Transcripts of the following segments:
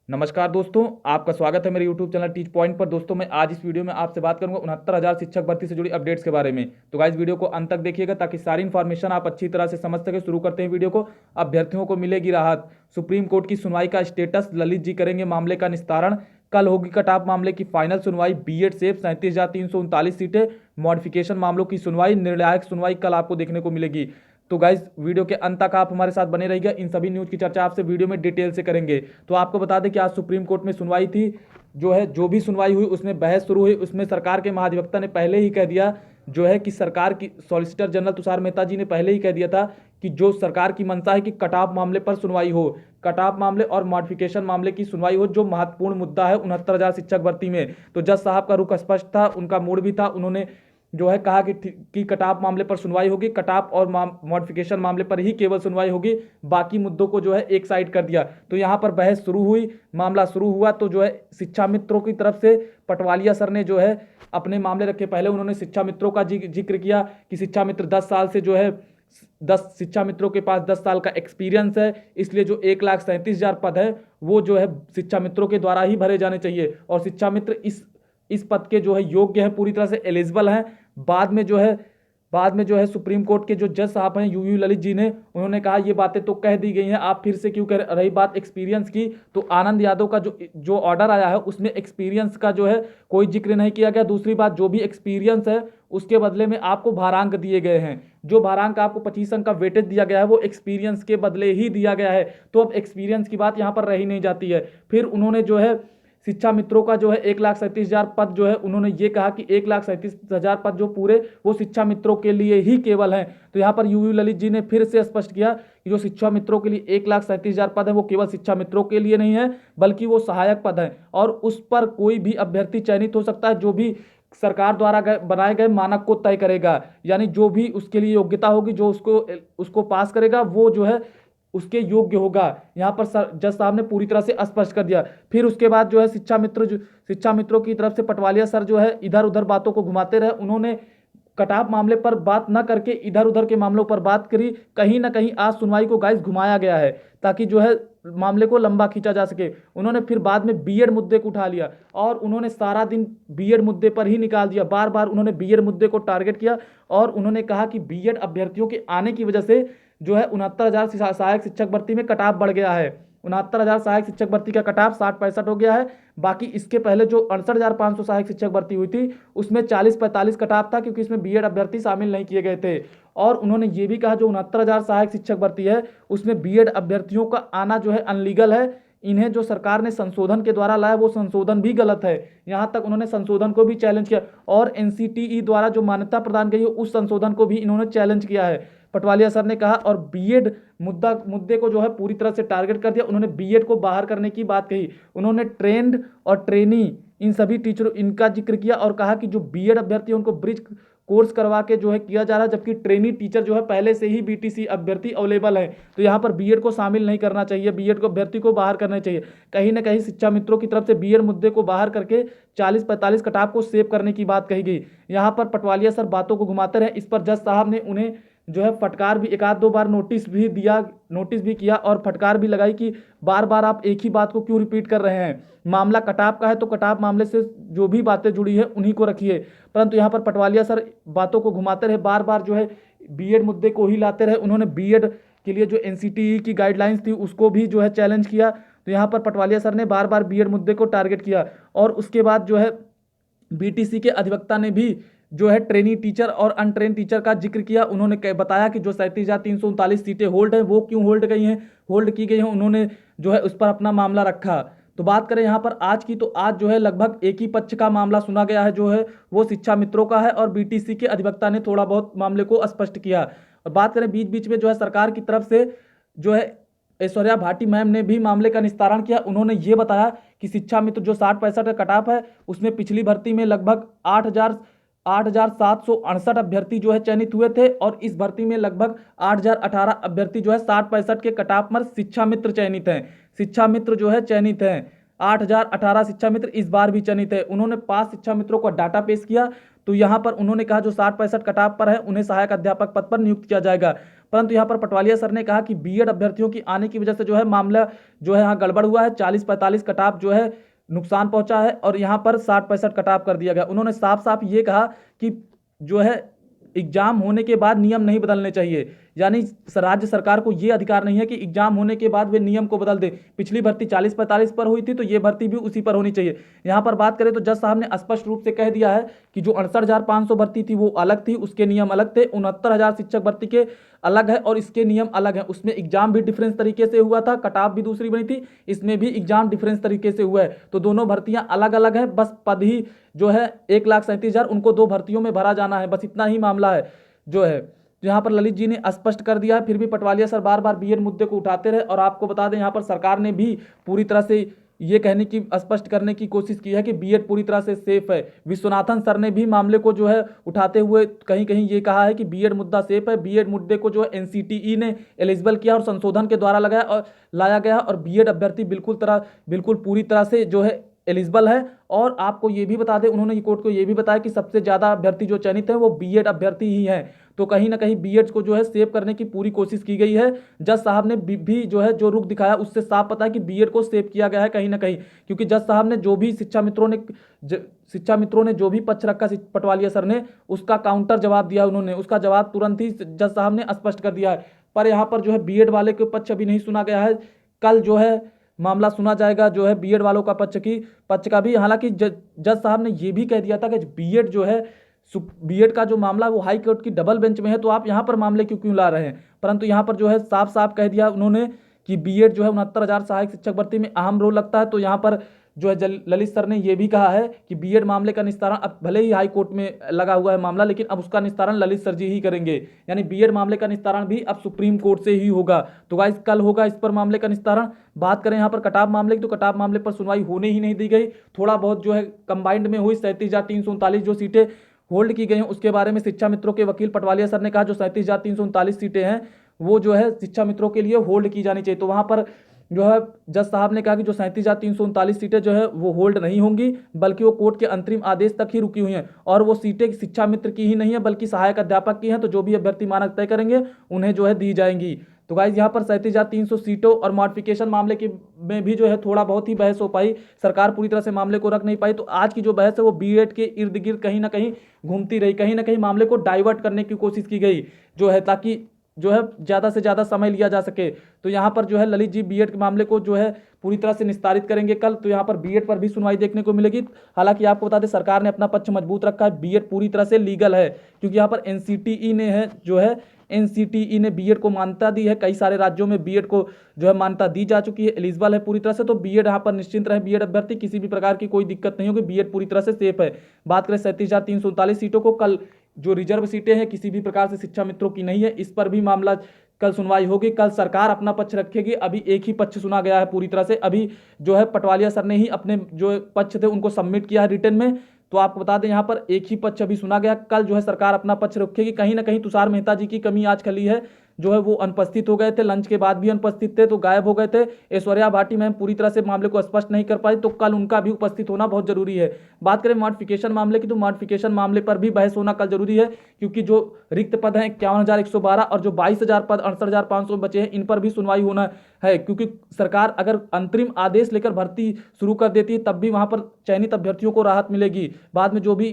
नमस्कार दोस्तों, आपका स्वागत है मेरे YouTube चैनल टीच पॉइंट पर। दोस्तों मैं आज इस वीडियो में आपसे बात करूंगा 69,000 शिक्षक भर्ती से जुड़ी अपडेट्स के बारे में। तो गाइस वीडियो को अंत तक देखिएगा ताकि सारी इन्फॉर्मेशन आप अच्छी तरह से समझ सके। शुरू करते हैं वीडियो को। अभ्यर्थियों को मिलेगी राहत। सुप्रीम कोर्ट की सुनवाई का स्टेटस, ललित जी करेंगे मामले का निस्तारण। कल होगी कट ऑफ मामले की फाइनल सुनवाई। बीएड सेफ 37,339 सीटें। मॉडिफिकेशन मामलों की सुनवाई, निर्णायक सुनवाई कल आपको देखने को मिलेगी। तो गाइज वीडियो के अंत तक आप हमारे साथ बने रहिएगा। इन सभी न्यूज़ की चर्चा आपसे वीडियो में डिटेल से करेंगे। तो आपको बता दें कि आज सुप्रीम कोर्ट में सुनवाई थी। जो भी सुनवाई हुई उसमें बहस शुरू हुई। उसमें सरकार के महाधिवक्ता ने पहले ही कह दिया कि सरकार की सॉलिसिटर जनरल तुषार मेहता जी ने पहले ही कह दिया था कि जो सरकार की मंशा है कि कट ऑफ मामले पर सुनवाई हो, कट ऑफ मामले और मॉडिफिकेशन मामले की सुनवाई हो, जो महत्वपूर्ण मुद्दा है 69,000 शिक्षक भर्ती में। तो जज साहब का रुख स्पष्ट था, उनका मूड भी था। उन्होंने कहा कि कट ऑफ मामले पर सुनवाई होगी, कट ऑफ और मॉडिफिकेशन मामले पर ही केवल सुनवाई होगी, बाकी मुद्दों को एक साइड कर दिया। तो यहाँ पर बहस शुरू हुई, मामला शुरू हुआ। तो शिक्षा मित्रों की तरफ से पटवालिया सर ने अपने मामले रखे। पहले उन्होंने शिक्षा मित्रों का जिक्र किया कि शिक्षा मित्र 10 साल से 10 शिक्षा मित्रों के पास 10 साल का एक्सपीरियंस है, इसलिए जो 1,37,000 पद है वो शिक्षा मित्रों के द्वारा ही भरे जाने चाहिए। और शिक्षा मित्र इस पद के योग्य है, पूरी तरह से एलिजिबल हैं। बाद में सुप्रीम कोर्ट के जो जज साहब हैं यूयू ललित जी ने, उन्होंने कहा ये बातें तो कह दी गई हैं, आप फिर से क्यों कह रही बात एक्सपीरियंस की। तो आनंद यादव का जो ऑर्डर आया है उसमें एक्सपीरियंस का कोई जिक्र नहीं किया गया। दूसरी बात, जो भी एक्सपीरियंस है उसके बदले में आपको भारांक दिए गए हैं। जो भारांक आपको 25 अंक का वेटेज दिया गया है वो एक्सपीरियंस के बदले ही दिया गया है। तो अब एक्सपीरियंस की बात यहाँ पर रही नहीं जाती है। फिर उन्होंने शिक्षा मित्रों का 1,37,000 पद उन्होंने ये कहा कि 1,37,000 पद जो पूरे वो शिक्षा मित्रों के लिए ही केवल हैं। तो यहाँ पर यूयू ललित जी ने फिर से स्पष्ट किया कि जो शिक्षा मित्रों के लिए 1,37,000 पद है वो केवल शिक्षा मित्रों के लिए नहीं है, बल्कि वो सहायक पद हैं और उस पर कोई भी अभ्यर्थी चयनित हो सकता है जो भी सरकार द्वारा बनाए गए मानक को तय करेगा। यानी जो भी उसके लिए योग्यता होगी, जो उसको पास करेगा वो उसके योग्य होगा। यहाँ पर जज साहब ने पूरी तरह से स्पष्ट कर दिया। फिर उसके बाद शिक्षा मित्रों की तरफ से पटवालिया सर इधर उधर बातों को घुमाते रहे। उन्होंने कट ऑफ मामले पर बात न करके इधर उधर के मामलों पर बात करी। कहीं ना कहीं आज सुनवाई को गाइस घुमाया गया है ताकि मामले को लंबा खींचा जा सके। उन्होंने फिर बाद में बीएड मुद्दे को उठा लिया और उन्होंने सारा दिन बीएड मुद्दे पर ही निकाल दिया। बार बार उन्होंने बीएड मुद्दे को टारगेट किया और उन्होंने कहा कि बीएड अभ्यर्थियों के आने की वजह से 69,000 सहायक शिक्षक भर्ती में कटाव बढ़ गया है। 69,000 सहायक शिक्षक भर्ती का कटाव 60-65 हो गया है। बाकी इसके पहले जो 68,500 सहायक शिक्षक भर्ती हुई थी उसमें 40-45 कटाव था, क्योंकि इसमें बीएड अभ्यर्थी शामिल नहीं किए गए थे। और उन्होंने ये भी कहा जो 69,000 सहायक शिक्षक भर्ती है उसमें बीएड अभ्यर्थियों का आना अनलीगल है। इन्हें जो सरकार ने संशोधन के द्वारा लाया वो संशोधन भी गलत है। यहाँ तक उन्होंने संशोधन को भी चैलेंज किया और एनसीटीई द्वारा जो मान्यता प्रदान की है उस संशोधन को भी इन्होंने चैलेंज किया है, पटवालिया सर ने कहा। और बीएड मुद्दे को पूरी तरह से टारगेट कर दिया। उन्होंने बीएड को बाहर करने की बात कही। उन्होंने ट्रेंड और ट्रेनी इन सभी टीचरों इनका जिक्र किया और कहा कि जो बीएड अभ्यर्थी है उनको ब्रिज कोर्स करवा के किया जा रहा है, जबकि ट्रेनी टीचर पहले से ही बीटीसी अभ्यर्थी अवेलेबल है। तो यहाँ पर बीएड को शामिल नहीं करना चाहिए, बीएड को अभ्यर्थी को बाहर करना चाहिए। कहीं ना कहीं शिक्षा मित्रों की तरफ से बीएड मुद्दे को बाहर करके 40-45 कटाव को सेव करने की बात कही गई। यहाँ पर पटवालिया सर बातों को घुमाते रहे। इस पर जज साहब ने उन्हें फटकार भी एक आध दो बार नोटिस भी किया और फटकार भी लगाई कि बार बार आप एक ही बात को क्यों रिपीट कर रहे हैं। मामला कटाव का है तो कटाव मामले से जो भी बातें जुड़ी है उन्हीं को रखिए। परंतु यहाँ पर पटवालिया सर बातों को घुमाते रहे, बार बार बीएड मुद्दे को ही लाते रहे। उन्होंने बीएड के लिए जो एनसीटीई की गाइडलाइंस थी उसको भी चैलेंज किया। तो यहाँ पर पटवालिया सर ने बार बार बीएड मुद्दे को टारगेट किया। और उसके बाद बीटीसी के अधिवक्ता ने भी ट्रेनी टीचर और अनट्रेन टीचर का जिक्र किया। उन्होंने बताया कि जो 37,339 सीटें होल्ड हैं वो क्यों होल्ड की गई हैं। उन्होंने उस पर अपना मामला रखा। तो बात करें यहाँ पर आज की, तो आज लगभग एक ही पक्ष का मामला सुना गया है, वो शिक्षा मित्रों का है और बीटीसी के अधिवक्ता ने थोड़ा बहुत मामले को स्पष्ट किया। और बात करें बीच बीच में सरकार की तरफ से ऐश्वर्या भाटी मैम ने भी मामले का निस्तारण किया। उन्होंने ये बताया कि शिक्षा मित्र जो 60-65 का कटाव है उसमें पिछली भर्ती में लगभग 8,768 अभ्यर्थी चयनित हुए थे और इस भर्ती में लगभग 8,018 अभ्यर्थी 60-65 के कटाव पर शिक्षा मित्र चयनित हैं। शिक्षा मित्र चयनित हैं 8,018 शिक्षा मित्र इस बार भी चयनित है। उन्होंने 5 शिक्षा मित्रों का डाटा पेश किया। तो यहाँ पर उन्होंने कहा जो 60-65 कटाव पर है उन्हें सहायक अध्यापक पद पर नियुक्त किया जाएगा। परंतु यहाँ पर पटवालिया सर ने कहा कि बीएड अभ्यर्थियों की आने की वजह से जो है मामला जो है यहाँ गड़बड़ हुआ है, 40-45 कट ऑफ जो है नुकसान पहुंचा है और यहाँ पर 60-65 कट ऑफ कर दिया गया। उन्होंने साफ साफ ये कहा कि जो है एग्जाम होने के बाद नियम नहीं बदलने चाहिए, यानी राज्य सरकार को ये अधिकार नहीं है कि एग्जाम होने के बाद वे नियम को बदल दे। पिछली भर्ती 40-45 पर हुई थी तो ये भर्ती भी उसी पर होनी चाहिए। यहाँ पर बात करें तो जज साहब ने स्पष्ट रूप से कह दिया है कि जो 68,500 भर्ती थी वो अलग थी, उसके नियम अलग थे। 69,000 शिक्षक भर्ती के अलग है और इसके नियम अलग है। उसमें एग्जाम भी डिफरेंस तरीके से हुआ था, कट ऑफ भी दूसरी बनी थी, इसमें भी एग्जाम डिफरेंस तरीके से हुआ है। तो दोनों भर्तियां अलग अलग है, बस पद ही जो है 1,37,000 उनको 2 भर्तियों में भरा जाना है, बस इतना ही मामला है जो है। तो यहाँ पर ललित जी ने स्पष्ट कर दिया है। फिर भी पटवालिया सर बार बार बीएड मुद्दे को उठाते रहे और आपको बता दें यहाँ पर सरकार ने भी पूरी तरह से ये कहने की स्पष्ट करने की कोशिश की है कि बीएड पूरी तरह से सेफ है। विश्वनाथन सर ने भी मामले को जो है उठाते हुए कहीं कहीं ये कहा है कि बीएड मुद्दा सेफ है। बीएड मुद्दे को जो है एनसीटीई ने एलिजिबल किया और संशोधन के द्वारा लगाया और लाया गया और बीएड अभ्यर्थी बिल्कुल पूरी तरह से जो है एलिजिबल है। और आपको ये भी बता दें, उन्होंने कोर्ट को ये भी बताया कि सबसे ज़्यादा अभ्यर्थी जो चयनित हैं वो बीएड अभ्यर्थी ही हैं। तो कहीं ना कहीं बीएड को जो है सेव करने की पूरी कोशिश की गई है। जज साहब ने भी जो है जो रुख दिखाया उससे साफ पता है कि बीएड को सेव किया गया है कहीं ना कहीं, क्योंकि जज साहब ने जो भी शिक्षा मित्रों ने जो भी पक्ष रखा पटवालिया सर ने, उसका काउंटर जवाब दिया उन्होंने, उसका जवाब तुरंत ही जज साहब ने स्पष्ट कर दिया है। पर यहाँ पर जो है बीएड वाले के पक्ष अभी नहीं सुना गया है। कल जो है मामला सुना जाएगा जो है बीएड वालों का पक्ष का भी। हालांकि जज साहब ने यह भी कह दिया था कि बीएड जो है बीएड का जो मामला वो हाई कोर्ट की डबल बेंच में है, तो आप यहाँ पर मामले क्यों ला रहे हैं। परंतु यहाँ पर जो है साफ साफ कह दिया उन्होंने कि बीएड जो है 69,000 सहायक शिक्षक भर्ती में अहम रोल लगता है। तो यहाँ पर जो है ललित सर ने यह भी कहा है कि बीएड मामले का निस्तारण अब भले ही हाई कोर्ट में लगा हुआ है मामला, लेकिन अब उसका निस्तारण ललित सर जी ही करेंगे, यानी बीएड मामले का निस्तारण भी अब सुप्रीम कोर्ट से ही होगा। तो गाइस कल होगा इस पर मामले का निस्तारण। बात करें यहाँ पर कटाव मामले की, तो कटाव मामले पर सुनवाई होने ही नहीं दी गई। थोड़ा बहुत जो है कंबाइंड में हुई 37,339 जो सीटें होल्ड की गई हैं उसके बारे में शिक्षा मित्रों के वकील पटवालिया सर ने कहा जो 37,339 सीटें हैं वो जो है शिक्षा मित्रों के लिए होल्ड की जानी चाहिए। तो वहां पर जो है जज साहब ने कहा कि जो 37,339 सीटें जो है वो होल्ड नहीं होंगी, बल्कि वो कोर्ट के अंतरिम आदेश तक ही रुकी हुई हैं और वो सीटें शिक्षा मित्र की ही नहीं है बल्कि सहायक अध्यापक की हैं। तो जो भी अभ्यर्थी मानक तय करेंगे उन्हें जो है दी जाएंगी। तो गाइज यहाँ पर 37,300 सीटों और मॉडिफिकेशन मामले की में भी जो है थोड़ा बहुत ही बहस हो पाई, सरकार पूरी तरह से मामले को रख नहीं पाई। तो आज की जो बहस है वो बीएड के इर्द गिर्द कहीं ना कहीं घूमती रही, कहीं ना कहीं मामले को डाइवर्ट करने की कोशिश की गई जो है, ताकि जो है ज़्यादा से ज़्यादा समय लिया जा सके। तो यहाँ पर जो है ललित जी बीएड के मामले को जो है पूरी तरह से निस्तारित करेंगे कल। तो यहाँ पर बीएड पर भी सुनवाई देखने को मिलेगी। हालांकि आपको बता दें सरकार ने अपना पक्ष मजबूत रखा है, बीएड पूरी तरह से लीगल है, क्योंकि यहाँ पर एनसीटीई ने बीएड को मान्यता दी है। कई सारे राज्यों में बीएड को जो है मान्यता दी जा चुकी है, एलिजिबल है पूरी तरह से। तो बीएड यहाँ पर निश्चिंत रहे, बीएड अभ्यर्थी किसी भी प्रकार की कोई दिक्कत नहीं होगी, बीएड पूरी तरह से सेफ है। बात करें 37,339 सीटों को, कल जो रिजर्व सीटें हैं किसी भी प्रकार से शिक्षा मित्रों की नहीं है, इस पर भी मामला कल सुनवाई होगी। कल सरकार अपना पक्ष रखेगी। अभी एक ही पक्ष सुना गया है पूरी तरह से, अभी जो है पटवालिया सर ने ही अपने जो पक्ष थे उनको सबमिट किया है रिटर्न में। तो आपको बता दें यहाँ पर एक ही पक्ष अभी सुना गया। कल जो है सरकार अपना पक्ष रखेगी। कहीं ना कहीं तुषार मेहता जी की कमी आज खली है, जो है वो अनुपस्थित हो गए थे, लंच के बाद भी अनुपस्थित थे, तो गायब हो गए थे। ऐश्वर्या भाटी मैम पूरी तरह से मामले को स्पष्ट नहीं कर पाई, तो कल उनका भी उपस्थित होना बहुत जरूरी है। बात करें मॉडिफिकेशन मामले की, तो मॉडिफिकेशन मामले पर भी बहस होना कल जरूरी है, क्योंकि जो रिक्त पद हैं 51,112 और जो 22,000 पद 68,500 बचे हैं, इन पर भी सुनवाई होना है। क्योंकि सरकार अगर अंतरिम आदेश लेकर भर्ती शुरू कर देती है तब भी वहां पर चयनित अभ्यर्थियों को राहत मिलेगी। बाद में जो भी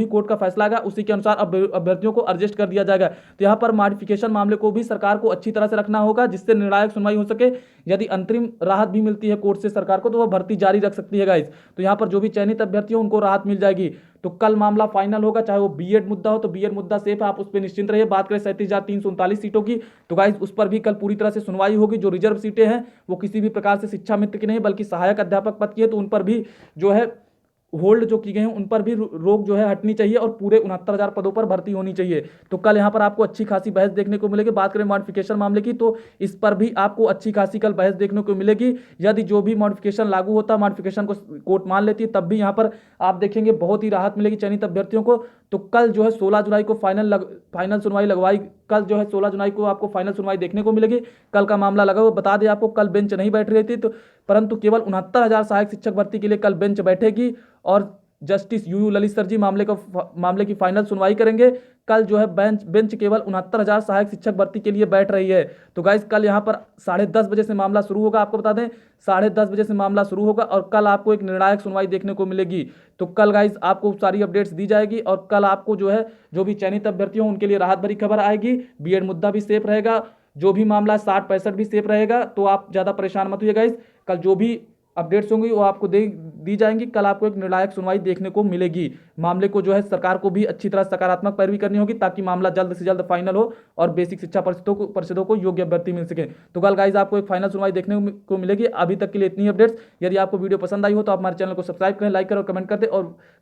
कोर्ट का फैसला आएगा उसी के अनुसार अभ्यर्थियों को एडजस्ट कर दिया जाएगा। तो यहाँ पर मॉडिफिकेशन मामले को भी सरकार को अच्छी तरह से रखना होगा, जिससे निर्णायक सुनवाई हो सके। यदि अंतरिम राहत भी मिलती है कोर्ट से सरकार को तो वह भर्ती जारी रख सकती है गाइस। तो यहाँ पर जो भी चयनित अभ्यर्थी हो उनको राहत मिल जाएगी। तो कल मामला फाइनल होगा, चाहे वो बीएड मुद्दा हो तो बीएड मुद्दा सेफ है, आप उस पर निश्चिंत रहिए। बात करें 37,339 सीटों की, तो गाइस उस पर भी कल पूरी तरह से सुनवाई होगी। जो रिजर्व सीटें हैं वो किसी भी प्रकार से शिक्षा मित्र की नहीं बल्कि सहायक अध्यापक पद की है, तो उन पर भी जो है होल्ड जो की गई हैं उन पर भी रोक जो है हटनी चाहिए और पूरे 69,000 पदों पर भर्ती होनी चाहिए। तो कल यहाँ पर आपको अच्छी खासी बहस देखने को मिलेगी। बात करें मॉडिफिकेशन मामले की, तो इस पर भी आपको अच्छी खासी कल बहस देखने को मिलेगी। यदि जो भी मॉडिफिकेशन लागू होता है, मॉडिफिकेशन को कोर्ट मान लेती है, तब भी यहाँ पर आप देखेंगे बहुत ही राहत मिलेगी चयनित अभ्यर्थियों को। तो कल जो है 16 जुलाई को फाइनल सुनवाई लगवाई, कल जो है 16 जुलाई को आपको फाइनल सुनवाई देखने को मिलेगी। कल का मामला लगा हुआ, बता दें आपको कल बेंच नहीं बैठ रही थी, तो परंतु केवल 69,000 सहायक शिक्षक भर्ती के लिए कल बेंच बैठेगी और जस्टिस यूयू ललित सर जी मामले की फाइनल सुनवाई करेंगे। कल जो है बेंच केवल 69,000 सहायक शिक्षक भर्ती के लिए बैठ रही है। तो गाइज कल यहाँ पर 10:30 बजे से मामला शुरू होगा। आपको बता दें 10:30 बजे से मामला शुरू होगा और कल आपको एक निर्णायक सुनवाई देखने को मिलेगी। तो कल गाइज आपको सारी अपडेट्स दी जाएगी और कल आपको जो है जो भी चयनित अभ्यर्थी हो उनके लिए राहत भरी खबर आएगी। बीएड मुद्दा भी सेफ रहेगा, जो भी मामला 60-65 भी सेफ रहेगा। तो आप ज़्यादा परेशान मत होइए गाइज, कल जो भी अपडेट्स होंगी वो आपको दी जाएंगी। कल आपको एक निर्णायक सुनवाई देखने को मिलेगी। मामले को जो है सरकार को भी अच्छी तरह सकारात्मक पैरवी करनी होगी ताकि मामला जल्द से जल्द फाइनल हो और बेसिक शिक्षा परिषदों को योग्य अभ्यर्थी मिल सके। तो कल गाइज आपको एक फाइनल सुनवाई देखने को मिलेगी। अभी तक के लिए इतनी अपडेट्स। यदि आपको वीडियो पसंद आई हो तो आप हमारे चैनल को सब्सक्राइब करें, लाइक करें और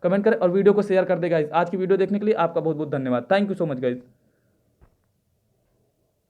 कमेंट करें और वीडियो को शेयर कर दे गाइज। आज की वीडियो देखने के लिए आपका बहुत बहुत धन्यवाद। Thank you so much guys.